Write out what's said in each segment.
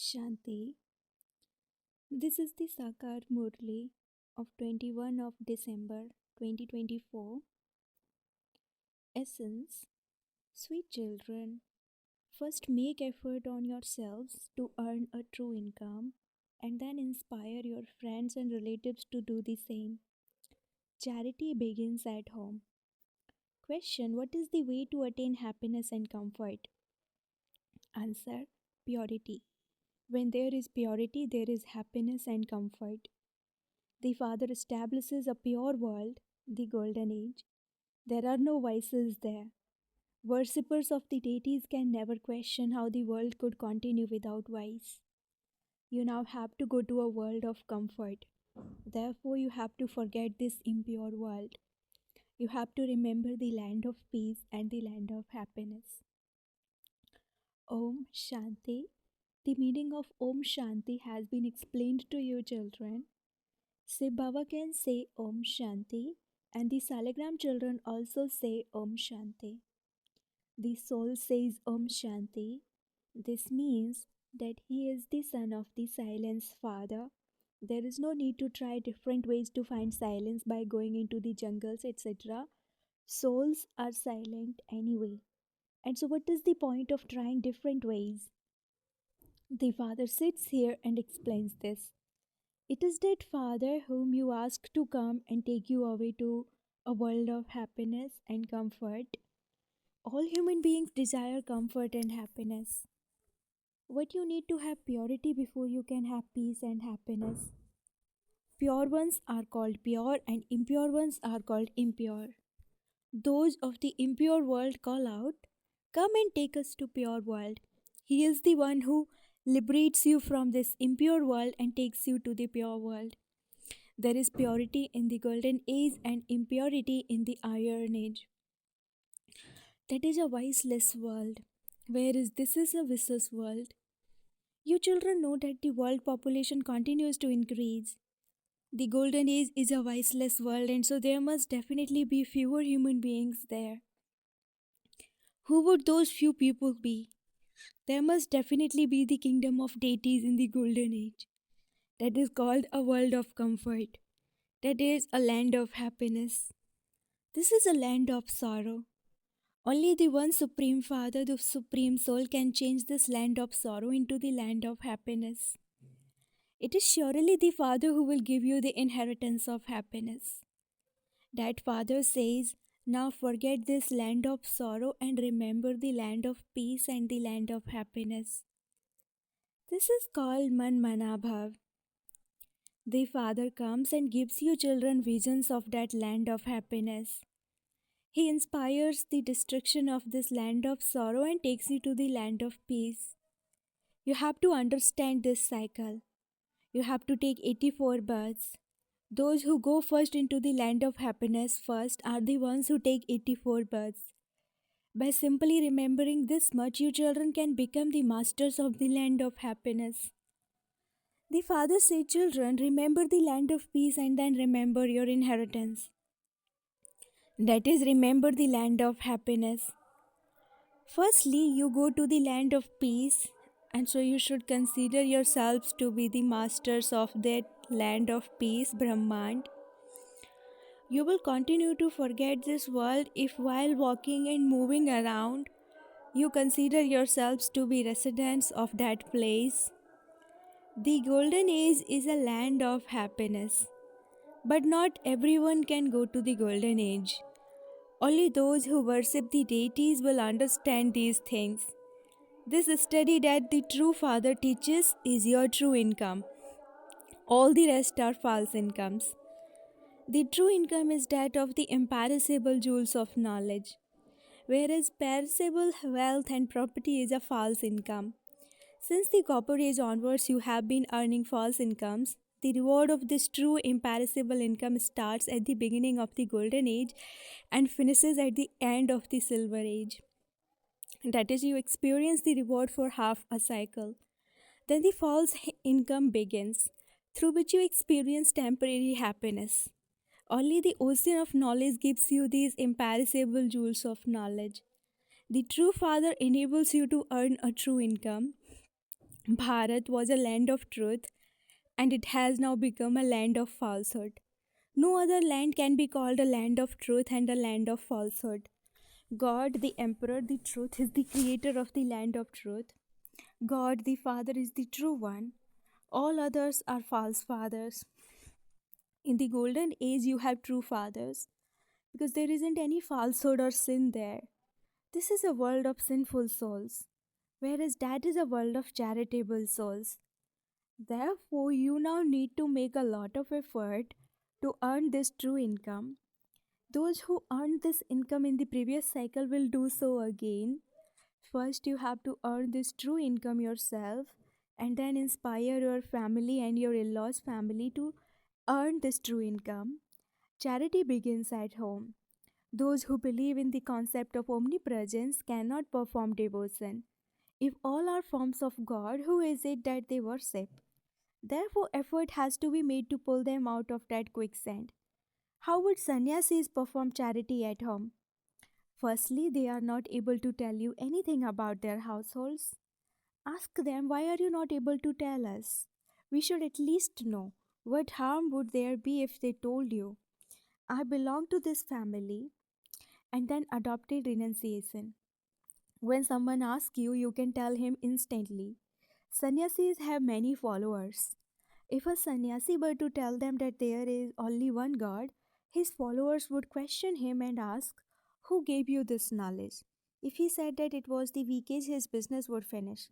Shanti. This is the Sakar Murli of 21 of December 2024. Essence. Sweet children, first make effort on yourselves to earn a true income and then inspire your friends and relatives to do the same. Charity begins at home. Question: what is the way to attain happiness and comfort? Answer: purity. When there is purity, there is happiness and comfort. The Father establishes a pure world, the Golden Age. There are no vices there. Worshippers of the deities can never question how the world could continue without vice. You now have to go to a world of comfort. Therefore, you have to forget this impure world. You have to remember the land of peace and the land of happiness. Om Shanti. The meaning of Om Shanti has been explained to you, children. Shiv Baba can say Om Shanti, and the Salagram children also say Om Shanti. The soul says Om Shanti. This means that he is the son of the silence father. There is no need to try different ways to find silence by going into the jungles, etc. Souls are silent anyway. And so, what is the point of trying different ways? The father sits here and explains this. It is that Father whom you ask to come and take you away to a world of happiness and comfort. All human beings desire comfort and happiness. What you need to have purity before you can have peace and happiness. Pure ones are called pure and impure ones are called impure. Those of the impure world call out, "Come and take us to pure world." He is the one who liberates you from this impure world and takes you to the pure world. There is purity in the golden age and impurity in the iron age. That is a viceless world, whereas this is a vicious world. You children know that the world population continues to increase. The golden age is a viceless world, and so there must definitely be fewer human beings there. Who would those few people be? There must definitely be the kingdom of deities in the golden age. That is called a world of comfort. That is a land of happiness. This is a land of sorrow. Only the one Supreme Father, the Supreme Soul, can change this land of sorrow into the land of happiness. It is surely the Father who will give you the inheritance of happiness. That Father says, "Now forget this land of sorrow and remember the land of peace and the land of happiness." This is called Man Manabhav. The Father comes and gives you children visions of that land of happiness. He inspires the destruction of this land of sorrow and takes you to the land of peace. You have to understand this cycle. You have to take 84 births. Those who go first into the land of happiness first are the ones who take 84 births. By simply remembering this much, you children can become the masters of the land of happiness. The Father said, "Children, remember the land of peace and then remember your inheritance." That is, remember the land of happiness. Firstly, you go to the land of peace, and so you should consider yourselves to be the masters of that land of peace, Brahmand. You will continue to forget this world if, while walking and moving around, you consider yourselves to be residents of that place. The Golden Age is a land of happiness, but not everyone can go to the Golden Age. Only those who worship the deities will understand these things. This study that the true Father teaches is your true income. All the rest are false incomes. The true income is that of the imperishable jewels of knowledge, whereas perishable wealth and property is a false income. Since the Copper Age onwards, you have been earning false incomes. The reward of this true imperishable income starts at the beginning of the Golden Age and finishes at the end of the Silver Age. That is, you experience the reward for half a cycle. Then the false income begins, through which you experience temporary happiness. Only the ocean of knowledge gives you these imperishable jewels of knowledge. The true Father enables you to earn a true income. Bharat was a land of truth and it has now become a land of falsehood. No other land can be called a land of truth and a land of falsehood. God, the Emperor, the truth, is the creator of the land of truth. God, the Father, is the true one. All others are false fathers. In the golden age, you have true fathers because there isn't any falsehood or sin there. This is a world of sinful souls, whereas that is a world of charitable souls. Therefore, you now need to make a lot of effort to earn this true income. Those who earned this income in the previous cycle will do so again. First, you have to earn this true income yourself and then inspire your family and your in law's family to earn this true income. Charity begins at home. Those who believe in the concept of omnipresence cannot perform devotion. If all are forms of God, who is it that they worship? Therefore, effort has to be made to pull them out of that quicksand. How would sannyasis perform charity at home? Firstly, they are not able to tell you anything about their households. Ask them, why are you not able to tell us? We should at least know. What harm would there be if they told you? I belong to this family, and then adopted renunciation. When someone asks you, you can tell him instantly. Sannyasis have many followers. If a sannyasi were to tell them that there is only one God, his followers would question him and ask, who gave you this knowledge? If he said that it was the weekage, his business would finish.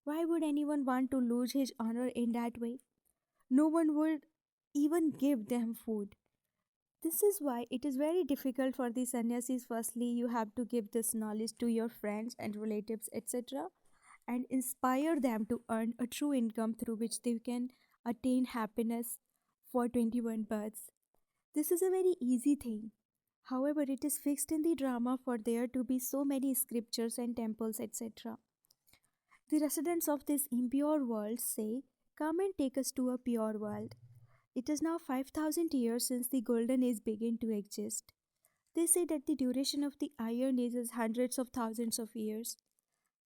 Why would anyone want to lose his honor in that way? No one would even give them food. This is why it is very difficult for the sannyasis. Firstly, you have to give this knowledge to your friends and relatives, etc., and inspire them to earn a true income through which they can attain happiness for 21 births. This is a very easy thing. However, it is fixed in the drama for there to be so many scriptures and temples, etc. The residents of this impure world say, come and take us to a pure world. It is now 5,000 years since the golden age began to exist. They say that the duration of the iron age is hundreds of thousands of years.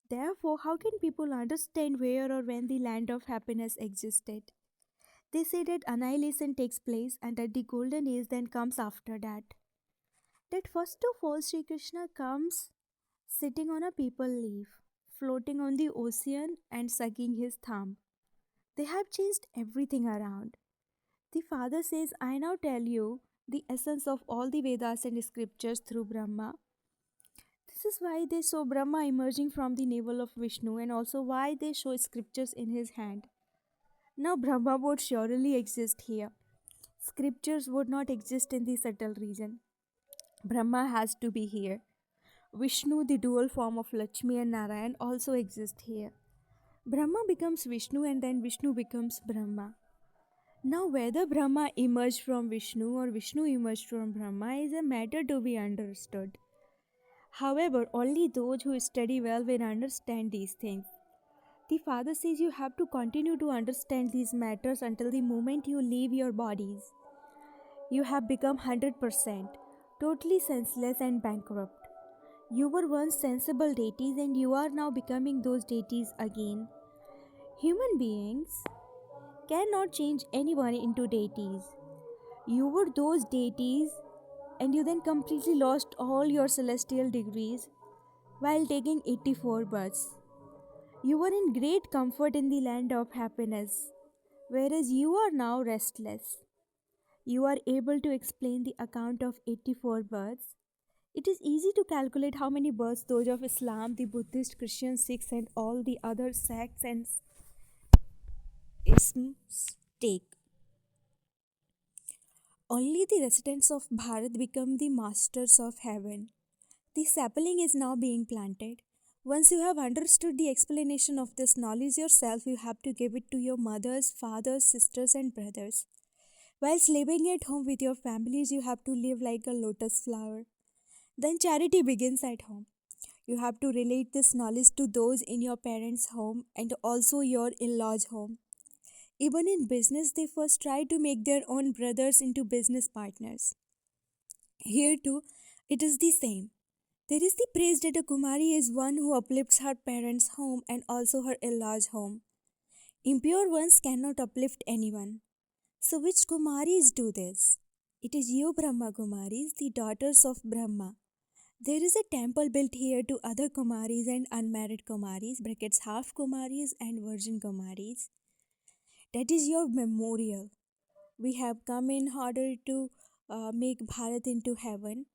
Therefore, how can people understand where or when the land of happiness existed? They say that annihilation takes place and that the golden age then comes after that. That first of all, Sri Krishna comes sitting on a peepal leaf, floating on the ocean and sucking his thumb. They have changed everything around. The Father says, I now tell you the essence of all the Vedas and scriptures through Brahma. This is why they show Brahma emerging from the navel of Vishnu and also why they show scriptures in his hand. Now, Brahma would surely exist here. Scriptures would not exist in the subtle region. Brahma has to be here. Vishnu, the dual form of Lakshmi and Narayan, also exists here. Brahma becomes Vishnu and then Vishnu becomes Brahma. Now, whether Brahma emerged from Vishnu or Vishnu emerged from Brahma is a matter to be understood. However, only those who study well will understand these things. The Father says you have to continue to understand these matters until the moment you leave your bodies. You have become 100%, totally senseless and bankrupt. You were once sensible deities and you are now becoming those deities again. Human beings cannot change anyone into deities. You were those deities and you then completely lost all your celestial degrees while taking 84 births. You were in great comfort in the land of happiness, whereas you are now restless. You are able to explain the account of 84 births. It is easy to calculate how many births those of Islam, the Buddhist, Christian, Sikhs, and all the other sects and isms take. Only the residents of Bharat become the masters of heaven. The sapling is now being planted. Once you have understood the explanation of this knowledge yourself, you have to give it to your mothers, fathers, sisters, and brothers. Whilst living at home with your families, you have to live like a lotus flower. Then charity begins at home. You have to relate this knowledge to those in your parents' home and also your in law's home. Even in business, they first try to make their own brothers into business partners. Here too, it is the same. There is the praise that a Kumari is one who uplifts her parents' home and also her in law's home. Impure ones cannot uplift anyone. So, which Kumaris do this? It is you, Brahma Kumaris, the daughters of Brahma. There is a temple built here to other Kumaris and unmarried Kumaris, brackets half Kumaris and virgin Kumaris. That is your memorial. We have come in order to make Bharat into heaven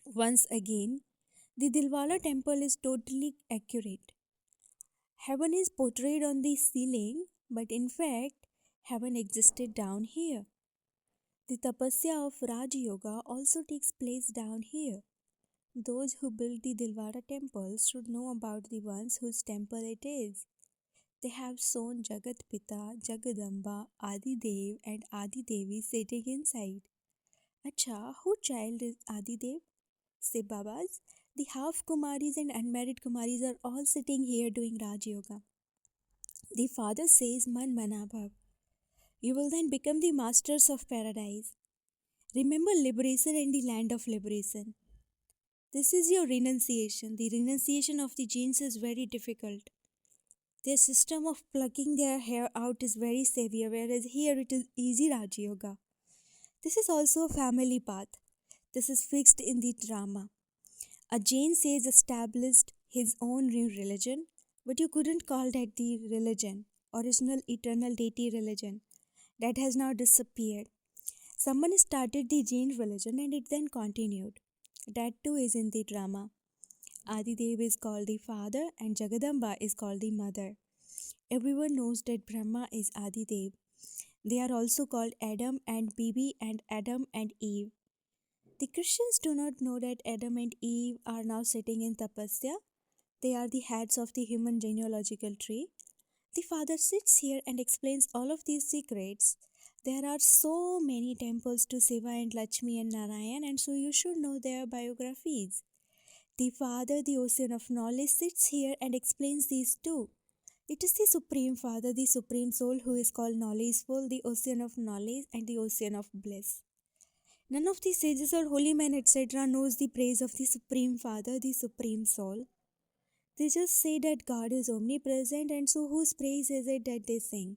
once again. The Dilwala temple is totally accurate. Heaven is portrayed on the ceiling, but in fact, heaven existed down here. The tapasya of Raj Yoga also takes place down here. Those who built the Dilwara temples should know about the ones whose temple it is. They have shown Jagat Pita, Jagadamba, Adi Dev and Adi Devi sitting inside. Acha, who child is Adi Dev? Say Babas, the half Kumaris and unmarried Kumaris are all sitting here doing Raj Yoga. The father says Man Manabhav. You will then become the masters of paradise. Remember liberation and the land of liberation. This is your renunciation. The renunciation of the genes is very difficult. Their system of plucking their hair out is very severe, whereas here it is easy Raj Yoga. This is also a family path. This is fixed in the drama. A Jain sage established his own new religion, but you couldn't call that the religion, original eternal deity religion. That has now disappeared. Someone started the Jain religion and it then continued. That too is in the drama. Adidev is called the father and Jagadamba is called the mother. Everyone knows that Brahma is Adidev. They are also called Adam and Bibi and Adam and Eve. The Christians do not know that Adam and Eve are now sitting in tapasya. They are the heads of the human genealogical tree. The father sits here and explains all of these secrets. There are so many temples to Shiva and Lakshmi and Narayan, and so you should know their biographies. The Father, the ocean of knowledge, sits here and explains these too. It is the Supreme Father, the Supreme Soul, who is called knowledgeful, the ocean of knowledge, and the ocean of bliss. None of the sages or holy men, etc., knows the praise of the Supreme Father, the Supreme Soul. They just say that God is omnipresent, and so whose praise is it that they sing?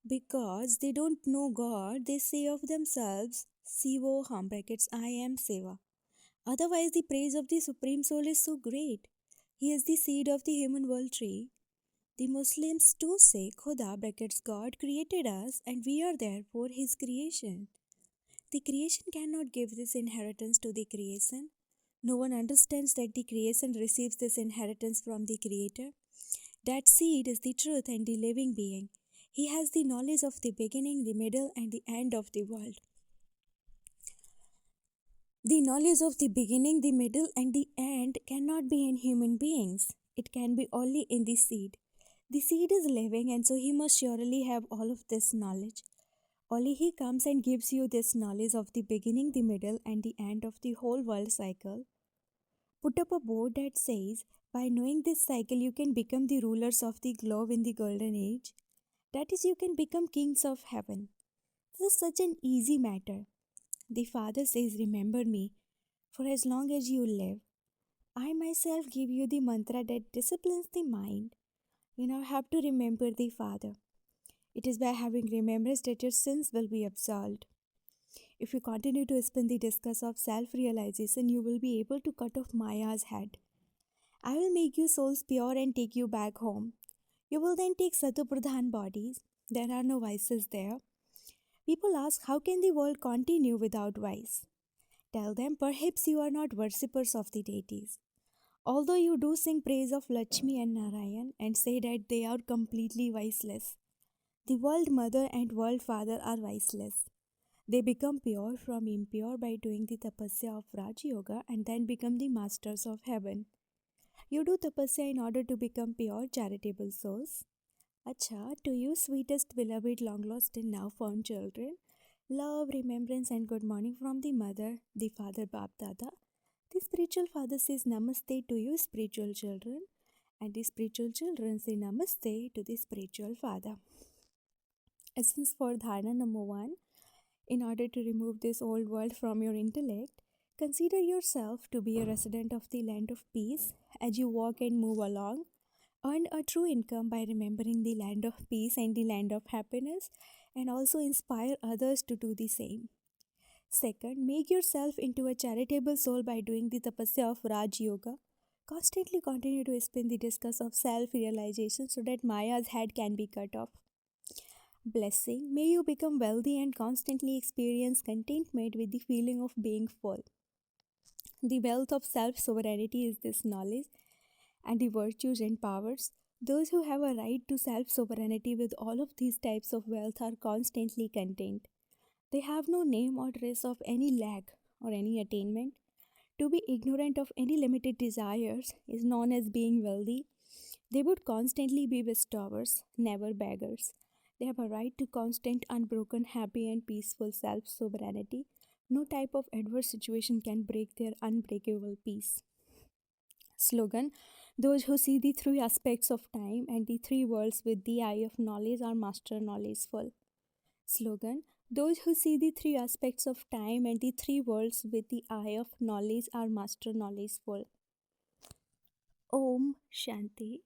Because they don't know God, they say of themselves, Sivoham brackets I am Seva. Otherwise, the praise of the Supreme Soul is so great. He is the seed of the human world tree. The Muslims too say Khuda brackets God created us and we are therefore His creation. The creation cannot give this inheritance to the creation. No one understands that the creation receives this inheritance from the Creator. That seed is the truth and the living being. He has the knowledge of the beginning, the middle, and the end of the world. The knowledge of the beginning, the middle, and the end cannot be in human beings. It can be only in the seed. The seed is living, and so he must surely have all of this knowledge. Only he comes and gives you this knowledge of the beginning, the middle, and the end of the whole world cycle. Put up a board that says, by knowing this cycle, you can become the rulers of the globe in the golden age. That is, you can become kings of heaven. This is such an easy matter. The Father says, remember me, for as long as you live. I myself give you the mantra that disciplines the mind. You now have to remember the Father. It is by having remembrance that your sins will be absolved. If you continue to spin the discus of self-realization, you will be able to cut off Maya's head. I will make you souls pure and take you back home. You will then take Satupradhan bodies. There are no vices there. People ask, how can the world continue without vice? Tell them, perhaps you are not worshippers of the deities. Although you do sing praise of Lakshmi and Narayan and say that they are completely viceless, the world mother and world father are viceless. They become pure from impure by doing the tapasya of Raj Yoga and then become the masters of heaven. You do tapasya in order to become pure, charitable souls. Acha, to you, sweetest, beloved, long lost and now found children, love, remembrance, and good morning from the mother, the father, Bap Dada. The spiritual father says namaste to you, spiritual children, and the spiritual children say namaste to the spiritual father. Essence for dharana number 1. In order to remove this old world from your intellect, consider yourself to be a resident of the land of peace as you walk and move along. Earn a true income by remembering the land of peace and the land of happiness, and also inspire others to do the same. Second, make yourself into a charitable soul by doing the tapasya of Raj Yoga. Constantly continue to spin the discus of self realization so that Maya's head can be cut off. Blessing, may you become wealthy and constantly experience contentment with the feeling of being full. The wealth of self sovereignty is this knowledge and the virtues and powers. Those who have a right to self sovereignty with all of these types of wealth are constantly content. They have no name or trace of any lack or any attainment. To be ignorant of any limited desires is known as being wealthy. They would constantly be bestowers, never beggars. They have a right to constant, unbroken, happy, and peaceful self sovereignty. No type of adverse situation can break their unbreakable peace. Slogan: those who see the three aspects of time and the three worlds with the eye of knowledge are master knowledgeful. Slogan: those who see the three aspects of time and the three worlds with the eye of knowledge are master knowledgeful. Om Shanti.